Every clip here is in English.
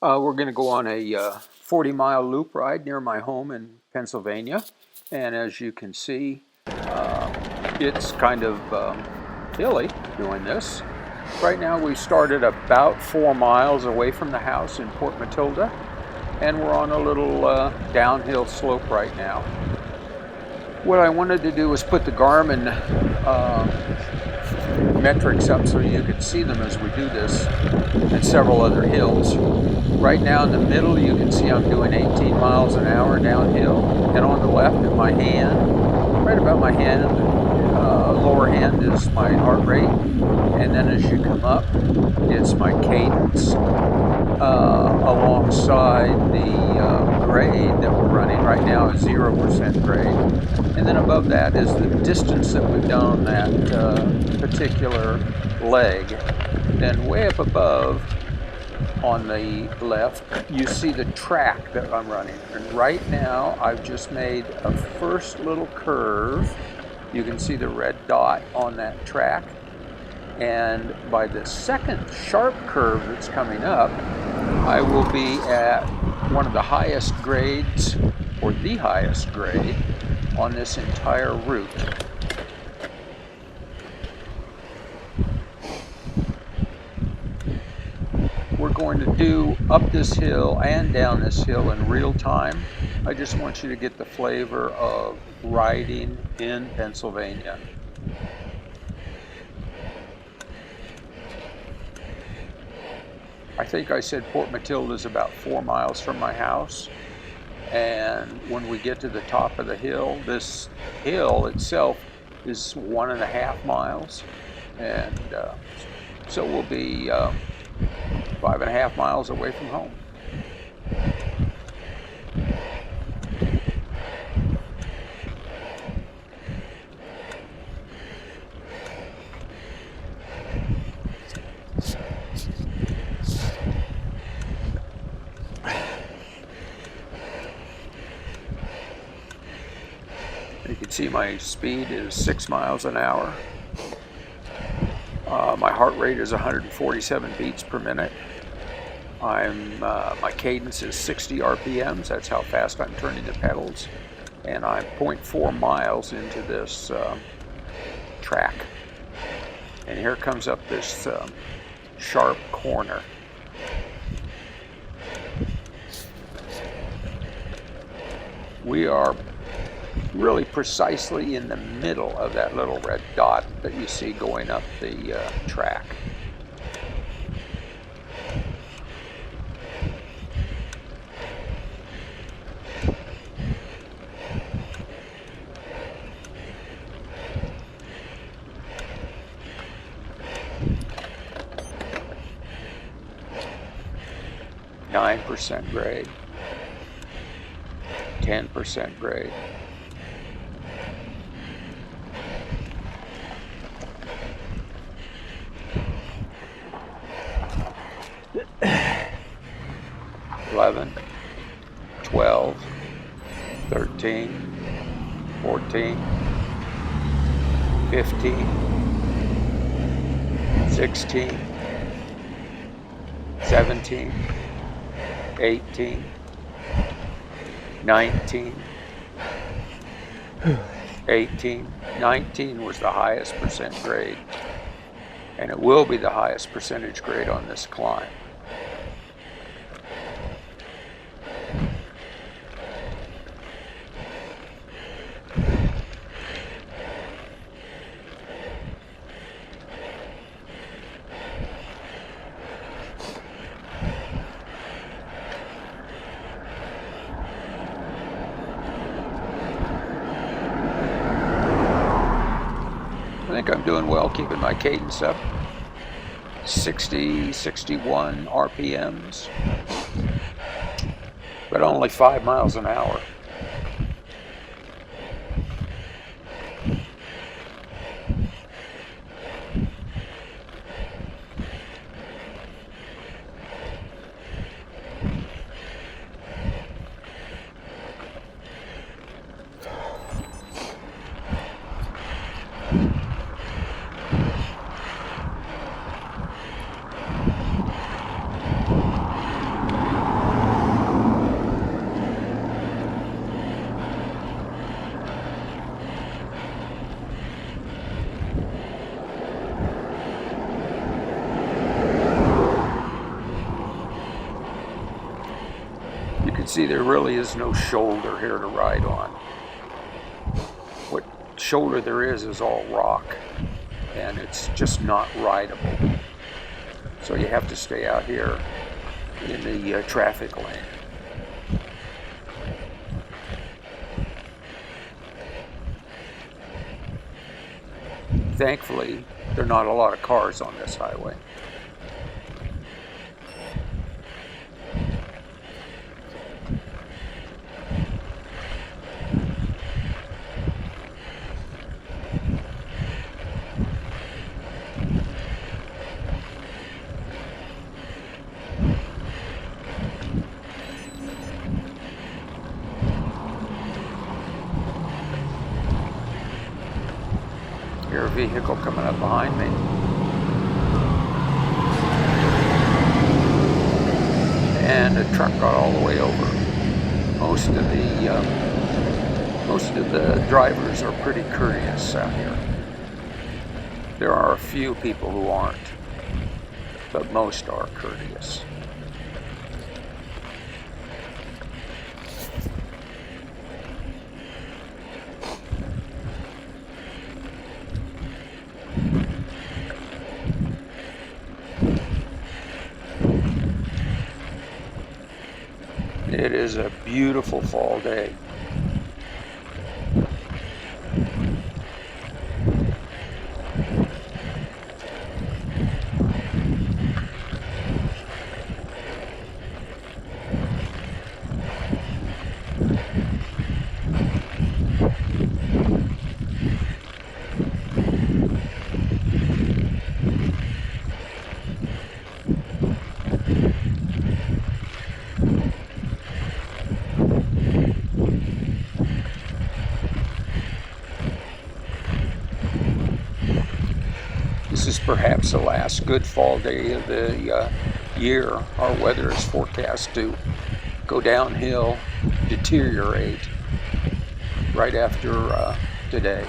We're going to go on a 40-mile loop ride near my home in Pennsylvania. And as you can see, it's kind of hilly doing this. Right now we started about 4 miles away from the house in Port Matilda, and we're on a little downhill slope right now. What I wanted to do was put the Garmin metrics up so you could see them as we do this, and several other hills. Right now in the middle you can see I'm doing 18 miles an hour downhill, and on the left at my hand, right about my hand, lower hand is my heart rate, and then as you come up it's my cadence alongside the grade that we're running. Right now is 0% grade, and then above that is the distance that we've done on that particular leg. Then way up above on the left you see the track that I'm running, and right now I've just made a first little curve. You can see the red dot on that track, and by the second sharp curve that's coming up I will be at one of the highest grades, or the highest grade, on this entire route. We're going to do up this hill and down this hill in real time. I just want you to get the flavor of riding in Pennsylvania. I think I said Port Matilda is about 4 miles from my house, and when we get to the top of the hill, this hill itself is 1.5 miles, and so we'll be 5.5 miles away from home. You can see my speed is 6 miles an hour. My heart rate is 147 beats per minute. My cadence is 60 RPMs. That's how fast I'm turning the pedals. And I'm 0.4 miles into this track. And here comes up this sharp corner. We are really precisely in the middle of that little red dot that you see going up the track. %, grade, 10% grade. $11, $12, $13, $14, $15, $16, $17, $18, $19, $18, $19 was the highest % grade, and it will be the highest percentage grade on this climb. I think I'm doing well keeping my cadence up. 60, 61 RPMs, but only 5 miles an hour. See, there really is no shoulder here to ride on. What shoulder there is all rock, and it's just not rideable. So you have to stay out here in the traffic lane. Thankfully, there are not a lot of cars on this highway. Hear a vehicle coming up behind me. And a truck got all the way over. Most of the drivers are pretty courteous out here. There are a few people who aren't, but most are courteous. It is a beautiful fall day. This is perhaps the last good fall day of the year. Our weather is forecast to go downhill, deteriorate right after today.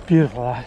Beautiful that.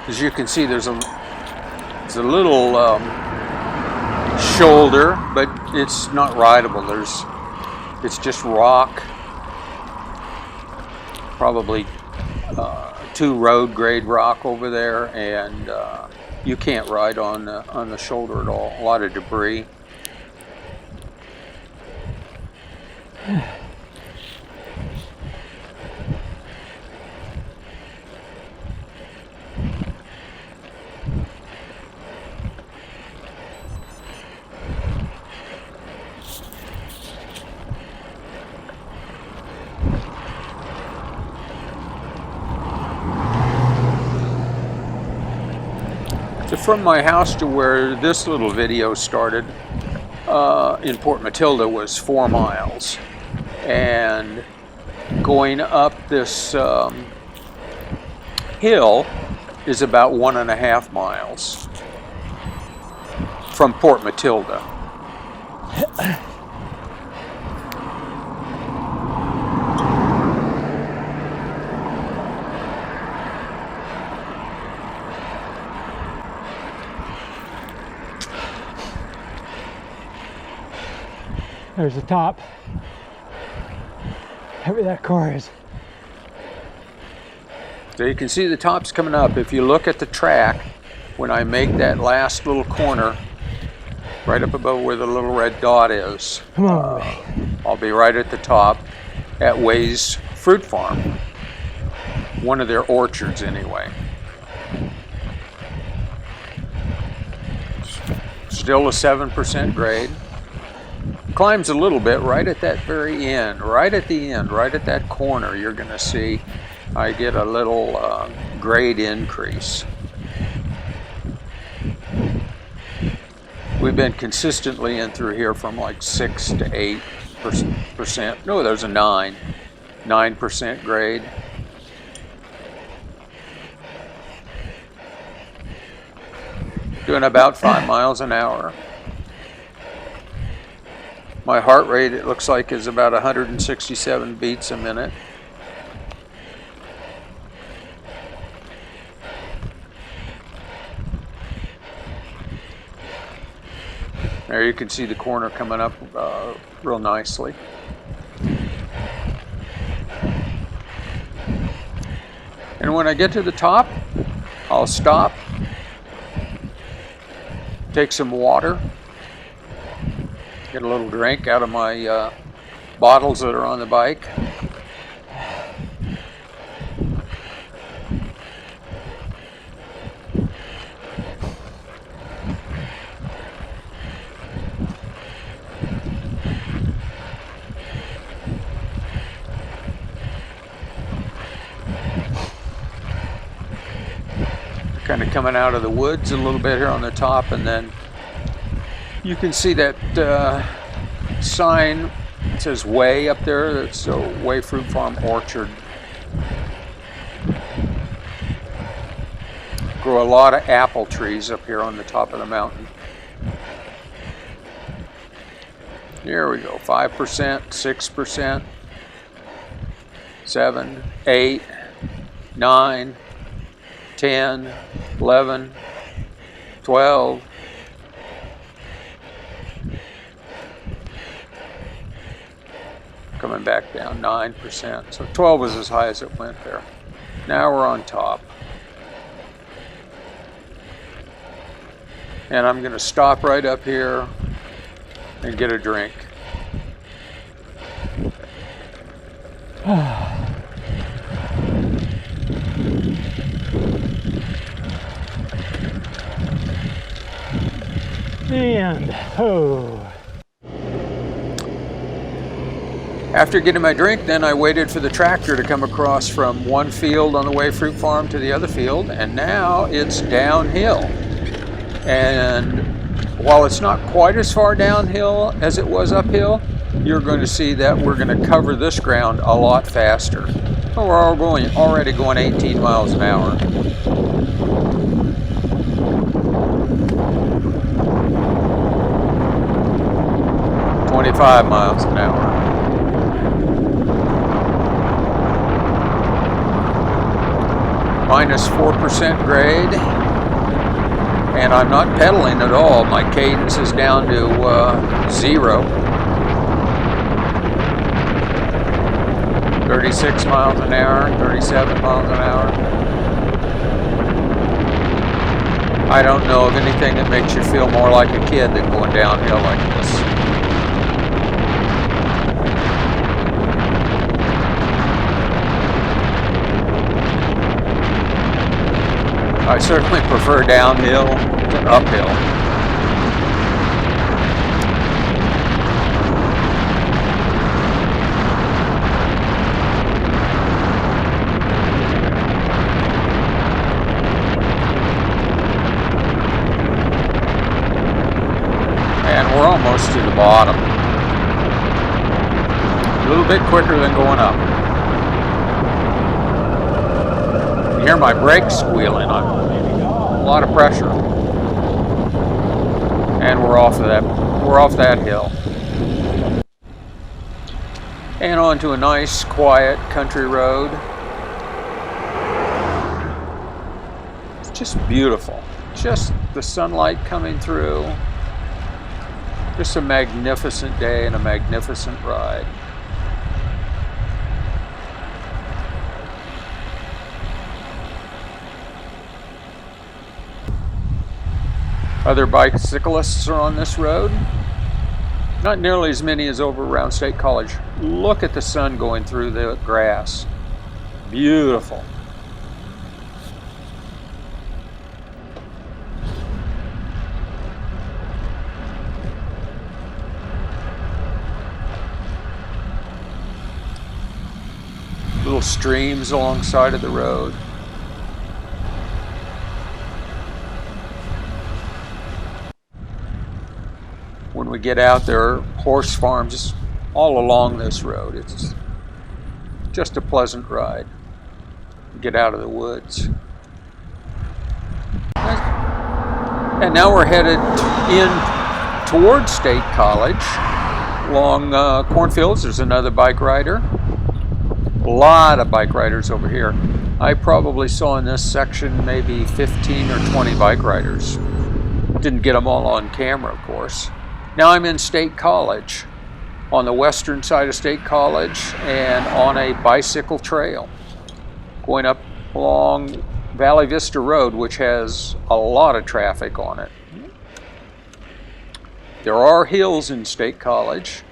As you can see, there's a little shoulder, but it's not rideable. It's just rock, probably 2 road grade rock over there, and you can't ride on the shoulder at all. A lot of debris. So from my house to where this little video started in Port Matilda was 4 miles. And going up this hill is about 1.5 miles from Port Matilda. There's the top. Heavy that car is. So you can see the tops coming up. If you look at the track, when I make that last little corner, right up above where the little red dot is, Come on, I'll be right at the top at Way's Fruit Farm. One of their orchards, anyway. Still a 7% grade. Climbs a little bit right at that very end, right at the end, right at that corner. You're going to see I get a little grade increase. We've been consistently in through here from like 6 to 8%. No, there's a 9% grade. Doing about 5 miles an hour. My heart rate, it looks like, is about 167 beats a minute. There you can see the corner coming up real nicely. And when I get to the top, I'll stop, take some water, get a little drink out of my bottles that are on the bike. Kind of coming out of the woods a little bit here on the top, and then you can see that sign. It says Way up there. That's Way Fruit Farm Orchard. Grow a lot of apple trees up here on the top of the mountain. Here we go. 5%, 6%, 7, 8, 9, 10, 11, 12. Coming back down 9%. So 12 was as high as it went there. Now we're on top. And I'm going to stop right up here and get a drink. And After getting my drink, then I waited for the tractor to come across from one field on the Way Fruit Farm to the other field, and now it's downhill. And while it's not quite as far downhill as it was uphill, you're going to see that we're going to cover this ground a lot faster. Well, we're already going 18 miles an hour. "25 miles an hour. minus 4% grade, and I'm not pedaling at all. My cadence is down to 0. 36 miles an hour, 37 miles an hour. I don't know of anything that makes you feel more like a kid than going downhill like this. I certainly prefer downhill to uphill. And we're almost to the bottom. A little bit quicker than going up. You hear my brakes squealing. I'm a lot of pressure. And we're off that hill. And onto a nice, quiet country road. It's just beautiful. Just the sunlight coming through. Just a magnificent day and a magnificent ride. Other bicyclists are on this road. Not nearly as many as over around State College. Look at the sun going through the grass. Beautiful. Little streams alongside of the road. When we get out, there are horse farms all along this road. It's just a pleasant ride. Get out of the woods. And now we're headed in towards State College. Along cornfields, there's another bike rider. A lot of bike riders over here. I probably saw in this section maybe 15 or 20 bike riders. Didn't get them all on camera, of course. Now I'm in State College, on the western side of State College, and on a bicycle trail going up along Valley Vista Road, which has a lot of traffic on it. There are hills in State College.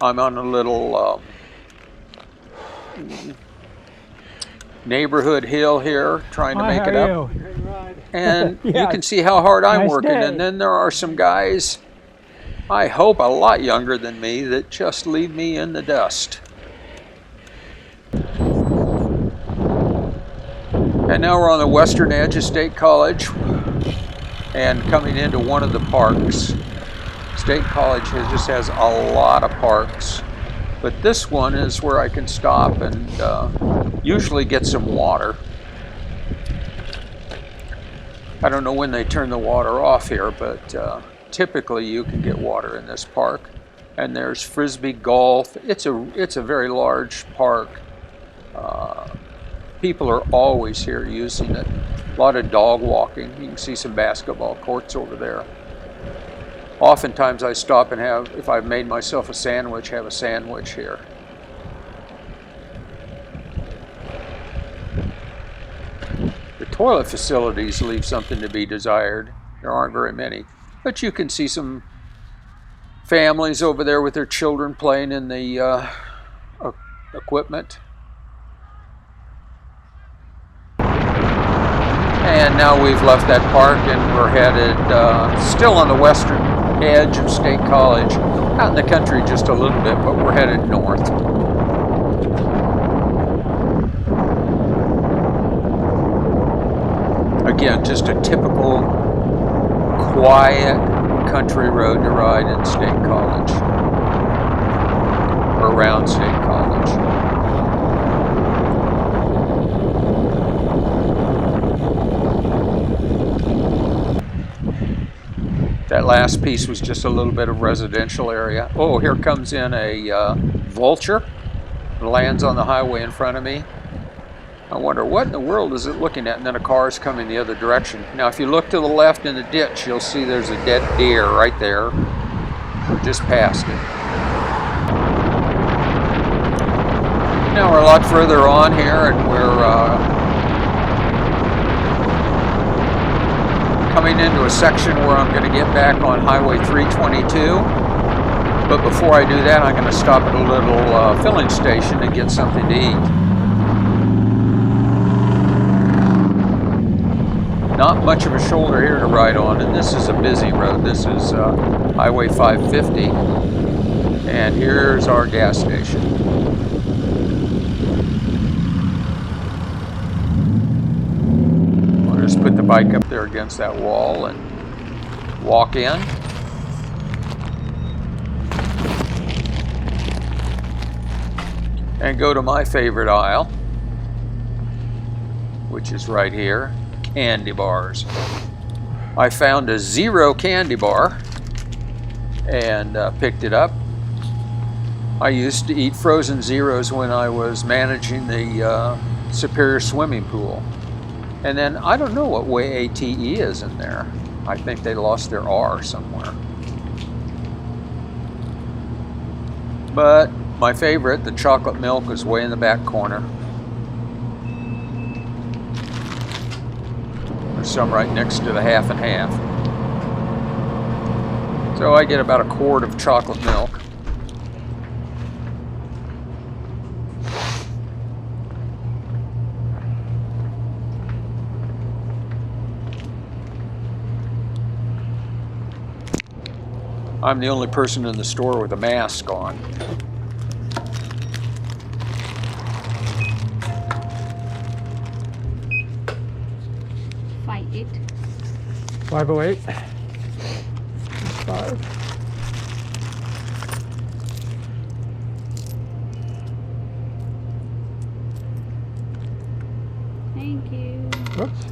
I'm on a little neighborhood hill here, trying to make it up. And Yeah. you can see how hard I'm Nice working. day. And then there are some guys, I hope a lot younger than me, that just leave me in the dust. And now we're on the western edge of State College and coming into one of the parks. State College just has a lot of parks, but this one is where I can stop and usually get some water. I don't know when they turn the water off here, but typically you can get water in this park. And there's Frisbee golf. It's a very large park. People are always here using it. A lot of dog walking. You can see some basketball courts over there. Oftentimes I stop and have, if I've made myself a sandwich, have a sandwich here. The toilet facilities leave something to be desired. There aren't very many. But you can see some families over there with their children playing in the equipment. And now we've left that park and we're headed still on the western edge of State College, out in the country just a little bit, but we're headed north. Again, just a typical quiet country road to ride in State College, or around State College. That last piece was just a little bit of residential area. Oh, here comes in a Vulture. It lands on the highway in front of me. I wonder what in the world is it looking at, and then a car is coming the other direction. Now if you look to the left in the ditch, you'll see there's a dead deer right there. We're just past it. Now we're a lot further on here, and we're coming into a section where I'm going to get back on Highway 322. But before I do that, I'm going to stop at a little filling station and get something to eat. Not much of a shoulder here to ride on, and this is a busy road. This is Highway 550, and here's our gas station. I'll just put the bike up there against that wall and walk in. And go to my favorite aisle, which is right here. Candy bars. I found a Zero candy bar and picked it up. I used to eat frozen Zeros when I was managing the Superior swimming pool. And then I don't know what way ATE is in there. I think they lost their R somewhere. But my favorite, the chocolate milk, is way in the back corner. Some right next to the half and half. So I get about a quart of chocolate milk. I'm the only person in the store with a mask on. Fight it. 508. 5. Thank you. Whoops.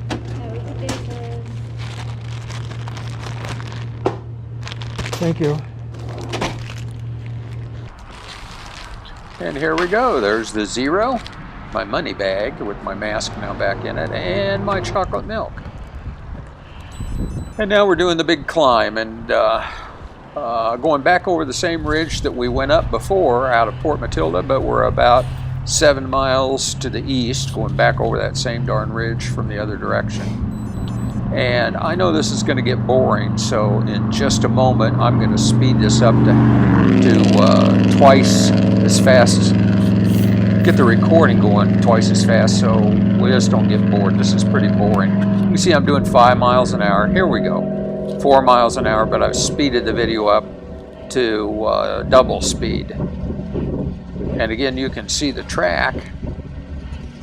That was a good one. Thank you. And here we go. There's the Zero, my money bag with my mask now back in it, and my chocolate milk. And now we're doing the big climb and going back over the same ridge that we went up before out of Port Matilda, but we're about 7 miles to the east, going back over that same darn ridge from the other direction. And I know this is going to get boring, so in just a moment I'm going to speed this up to twice as fast as, get the recording going twice as fast so we just don't get bored. This is pretty boring. You can see I'm doing 5 miles an hour. Here we go. 4 miles an hour, but I've speeded the video up to double speed. And again, you can see the track.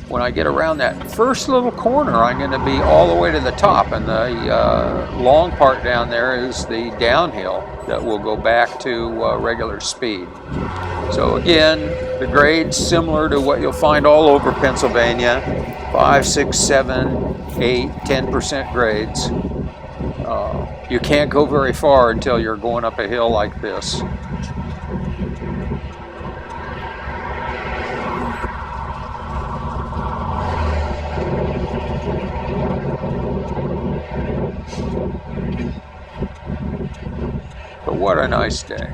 When I get around that first little corner, I'm going to be all the way to the top, and the long part down there is the downhill that will go back to regular speed. So again, the grade's similar to what you'll find all over Pennsylvania, 5, 6, 7, 8, 10% grades. You can't go very far until you're going up a hill like this. But what a nice day.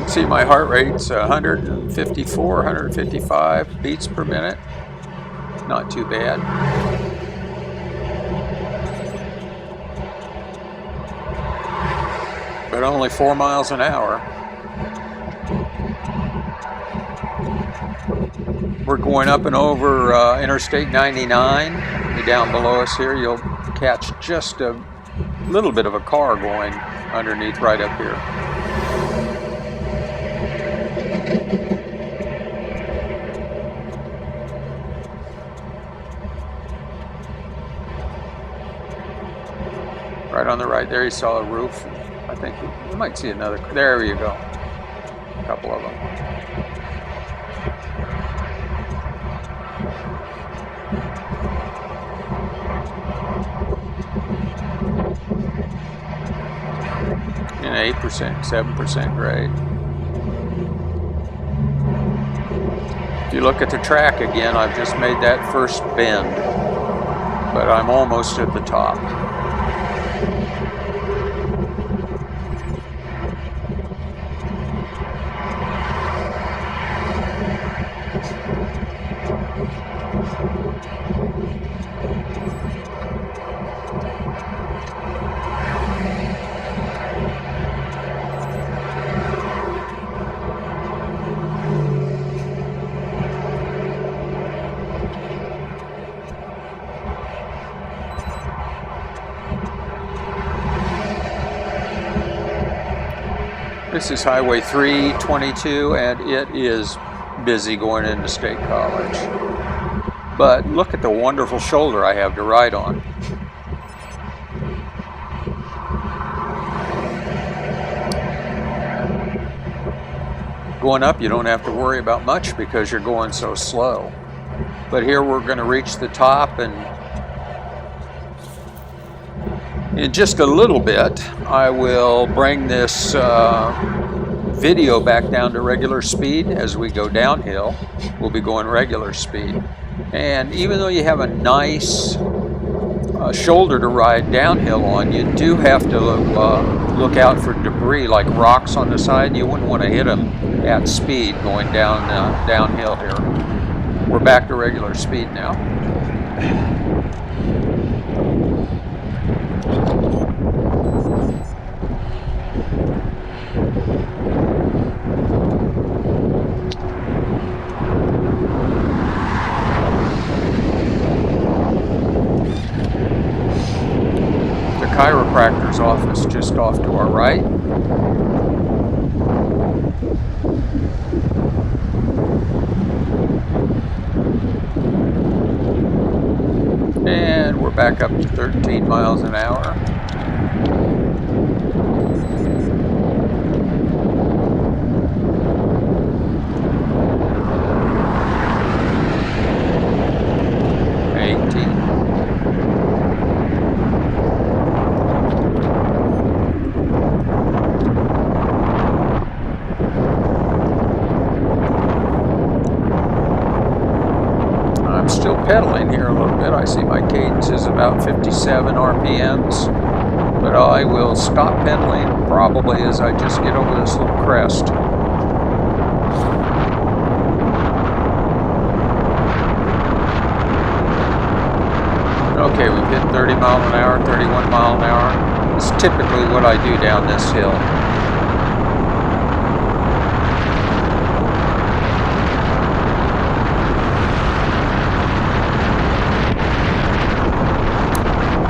See, my heart rate's 154, 155 beats per minute. Not too bad. But only 4 miles an hour. We're going up and over Interstate 99. Down below us here, you'll catch just a little bit of a car going underneath right up here. Right on the right there, you saw a roof. I think you might see another. There you go. A couple of them. In 8%, 7% grade. If you look at the track again, I've just made that first bend, but I'm almost at the top. This is Highway 322, and it is busy going into State College. But look at the wonderful shoulder I have to ride on. Going up, you don't have to worry about much because you're going so slow. But here we're going to reach the top, and in just a little bit, I will bring this video back down to regular speed. As we go downhill, we'll be going regular speed. And even though you have a nice shoulder to ride downhill on, you do have to look out for debris like rocks on the side. You wouldn't want to hit them at speed going downhill here. We're back to regular speed now. Chiropractor's office just off to our right. And we're back up to 13 miles an hour. Pedaling here a little bit. I see my cadence is about 57 RPMs, but I will stop pedaling probably as I just get over this little crest. Okay, we've hit 30 miles an hour, 31 mile an hour. It's typically what I do down this hill.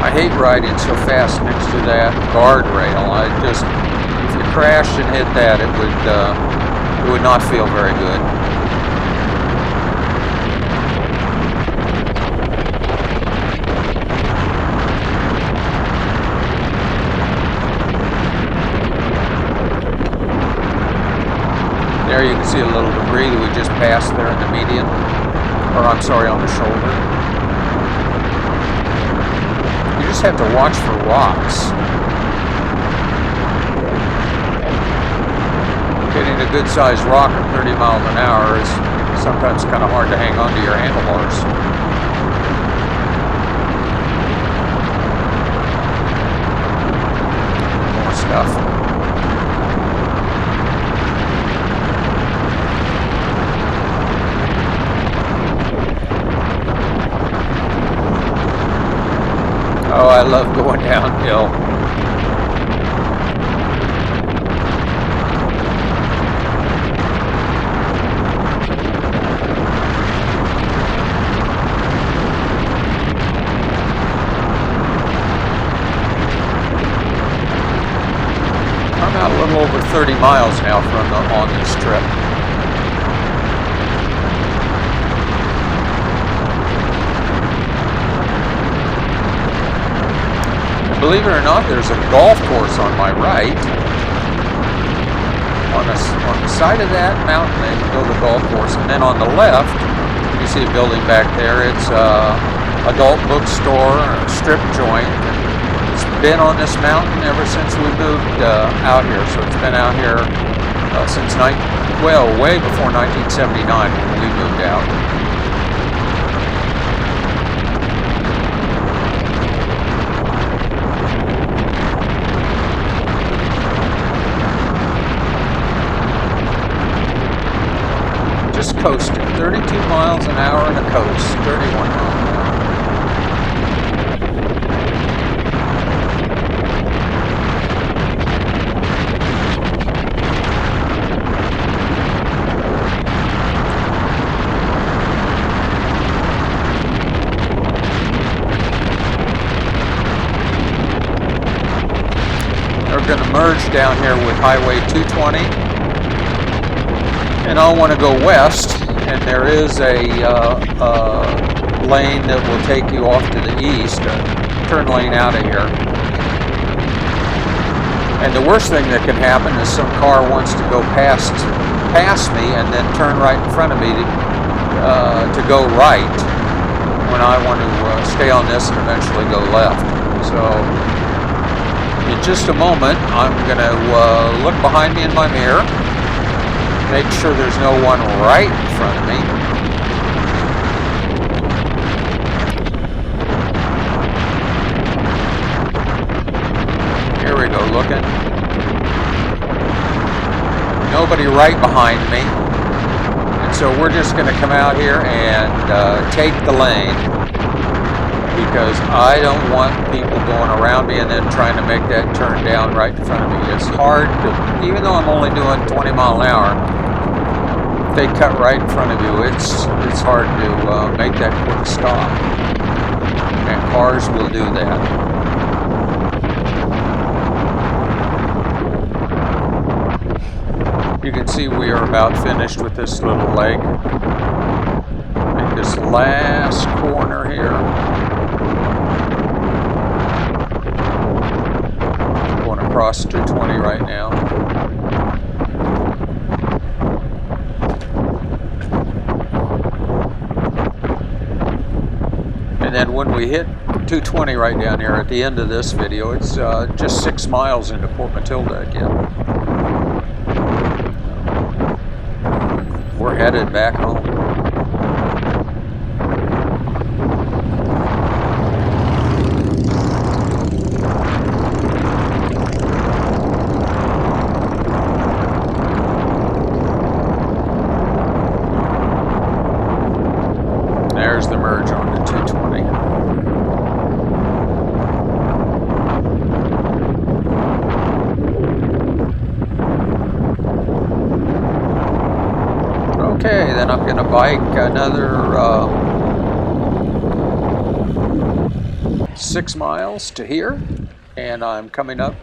I hate riding so fast next to that guardrail. If you crashed and hit that, it would not feel very good. There you can see a little debris that we just passed there in the median, or I'm sorry, on the shoulder. You just have to watch for rocks. Hitting a good-sized rock at 30 miles an hour is sometimes kind of hard to hang on to your handlebars. More stuff. Oh, I love going downhill. I'm out a little over 30 miles now on this trip. Believe it or not, there's a golf course on my right. On the side of that mountain, they built a golf course, and then on the left, you see a building back there. It's adult bookstore, a strip joint. It's been on this mountain ever since we moved out here. So it's been out here since way before 1979 when we moved out. Just coasting, 32 miles an hour on the coast, 31 miles an hour. We're going to merge down here with Highway 220. And I'll want to go west, and there is a lane that will take you off to the east, a turn lane out of here. And the worst thing that can happen is some car wants to go past me and then turn right in front of me to go right when I want to stay on this and eventually go left. So in just a moment, I'm going to look behind me in my mirror. Make sure there's no one right in front of me. Here we go, looking. Nobody right behind me. And so we're just going to come out here and take the lane, because I don't want people going around me and then trying to make that turn down right in front of me. It's hard to, even though I'm only doing 20 miles an hour, if they cut right in front of you, it's hard to make that quick stop. And cars will do that. You can see we are about finished with this little leg. Make this last corner here. Going across 220 right now. And then when we hit 220 right down here at the end of this video, it's just 6 miles into Port Matilda again. We're headed back home. There's the merge on the 220. Okay, then I'm going to bike another 6 miles to here, and I'm coming up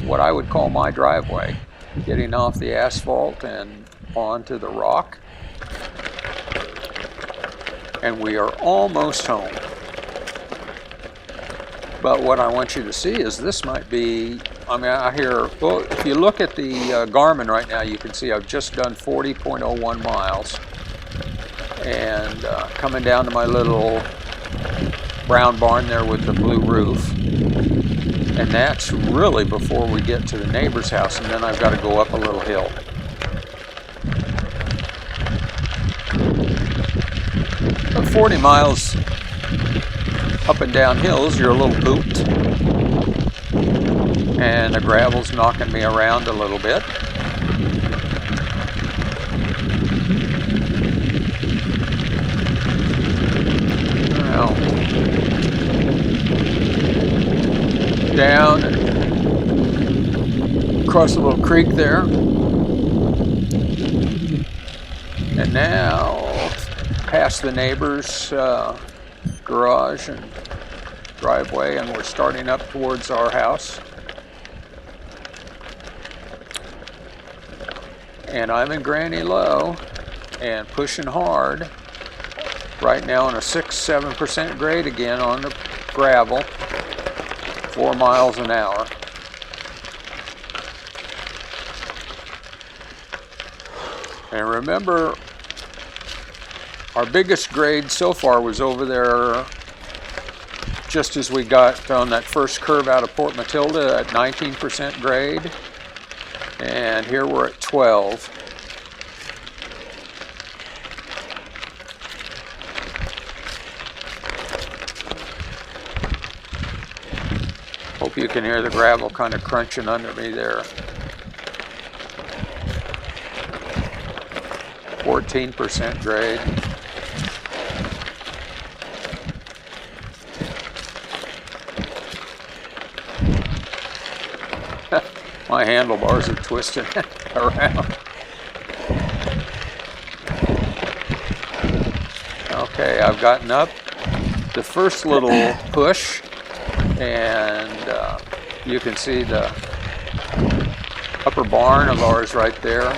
what I would call my driveway, getting off the asphalt and onto the rock. And we are almost home. But what I want you to see is this might be, I mean, I hear, well, if you look at the Garmin right now, you can see I've just done 40.01 miles. And coming down to my little brown barn there with the blue roof. And that's really before we get to the neighbor's house, and then I've got to go up a little hill. But 40 miles up and down hills, you're a little pooped. And the gravel's knocking me around a little bit. Well, down and across a little creek there. And now past the neighbor's garage and driveway, and we're starting up towards our house. And I'm in Granny Low and pushing hard right now on a 6-7% grade again on the gravel. 4 miles an hour. And remember, our biggest grade so far was over there just as we got on that first curve out of Port Matilda at 19% grade. And here we're at 12. Hope you can hear the gravel kind of crunching under me there. 14% grade. My handlebars are twisting around. Okay, I've gotten up the first little push, and you can see the upper barn of ours right there,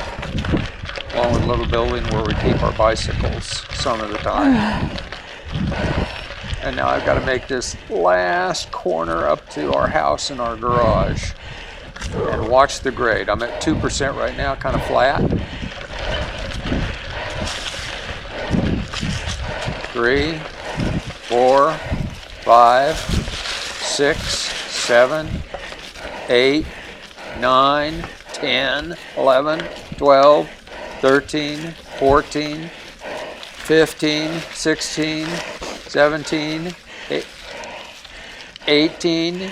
along with a little building where we keep our bicycles some of the time. And now I've got to make this last corner up to our house and our garage. And watch the grade. I'm at 2% right now, kind of flat. 3, 4, 5, 6, 7, 8, 9, 10, 11, 12, 13, 14, 15, 16, 17, 18,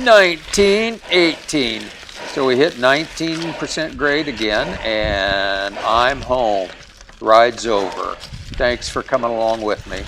19, 18. So we hit 19% grade again, and I'm home. Ride's over. Thanks for coming along with me.